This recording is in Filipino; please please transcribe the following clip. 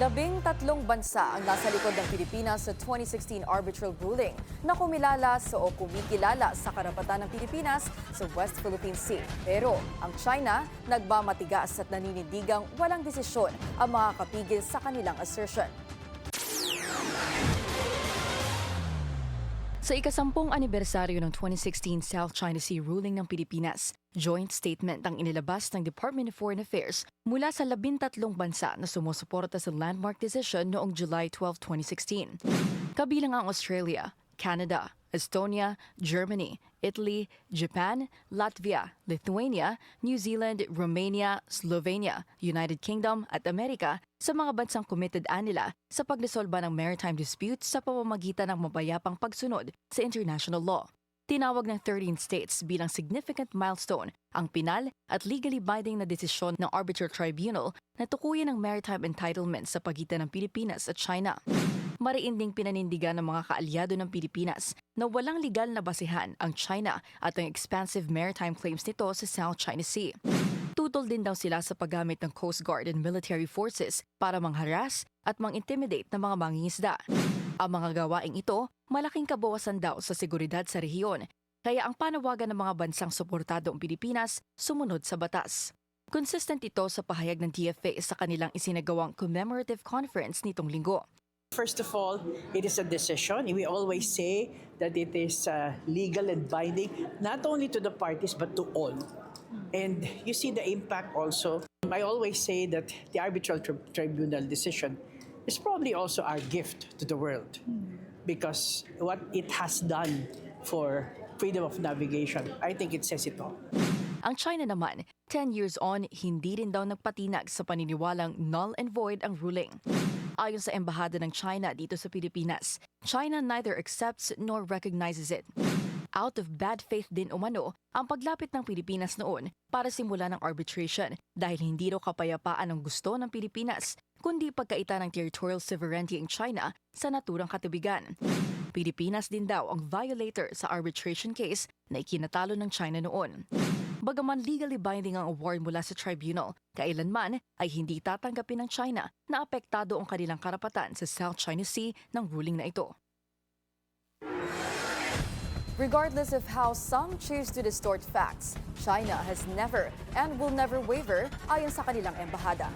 13 bansa ang nasa likod ng Pilipinas sa 2016 arbitral ruling na kumilala o kumikilala sa karapatan ng Pilipinas sa West Philippine Sea. Pero ang China nagmamatigas at naninindigang walang desisyon ang makakapigil sa kanilang assertion. Sa ikasampung anibersaryo ng 2016 South China Sea ruling ng Pilipinas, joint statement ang inilabas ng Department of Foreign Affairs mula sa 13 bansa na sumusuporta sa landmark decision noong July 12, 2016. Kabilang ang Australia, Canada, Estonia, Germany, Italy, Japan, Latvia, Lithuania, New Zealand, Romania, Slovenia, United Kingdom at Amerika sa mga bansang committed nila sa pagresolba ng maritime disputes sa pamamagitan ng mabayapang pagsunod sa international law. Tinawag ng 13 states bilang significant milestone ang pinal at legally binding na desisyon ng arbitral tribunal na tukuyin ang maritime entitlement sa pagitan ng Pilipinas at China. Mariin ding pinanindigan ng mga kaalyado ng Pilipinas na walang legal na basihan ang China at ang expansive maritime claims nito sa South China Sea. Tutol din daw sila sa paggamit ng Coast Guard and military forces para mangharas at mang-intimidate ng mga mangingisda. Ang mga gawaing ito, malaking kabawasan daw sa seguridad sa rehiyon, kaya ang panawagan ng mga bansang suportado ang Pilipinas sumunod sa batas. Consistent ito sa pahayag ng DFA sa kanilang isinagawang commemorative conference nitong linggo. First of all, it is a decision. We always say that it is legal and binding, not only to the parties but to all. And you see the impact also. I always say that the arbitral tribunal decision is probably also our gift to the world because what it has done for freedom of navigation, I think it says it all. Ang China naman, 10 years on, hindi rin daw nagpatinag sa paniniwalang null and void ang ruling. Ayon sa Embahada ng China dito sa Pilipinas, China neither accepts nor recognizes it. Out of bad faith din umano ang paglapit ng Pilipinas noon para simulan ng arbitration dahil hindi raw kapayapaan ang gusto ng Pilipinas, kundi pagkaita ng territorial sovereignty ng China sa naturang katubigan. Pilipinas din daw ang violator sa arbitration case na ikinatalo ng China noon. Bagaman legally binding ang award mula sa tribunal, kailanman ay hindi tatanggapin ng China na apektado ang kanilang karapatan sa South China Sea ng ruling na ito. Regardless of how some choose to distort facts, China has never and will never waver ayon sa kanilang embahada.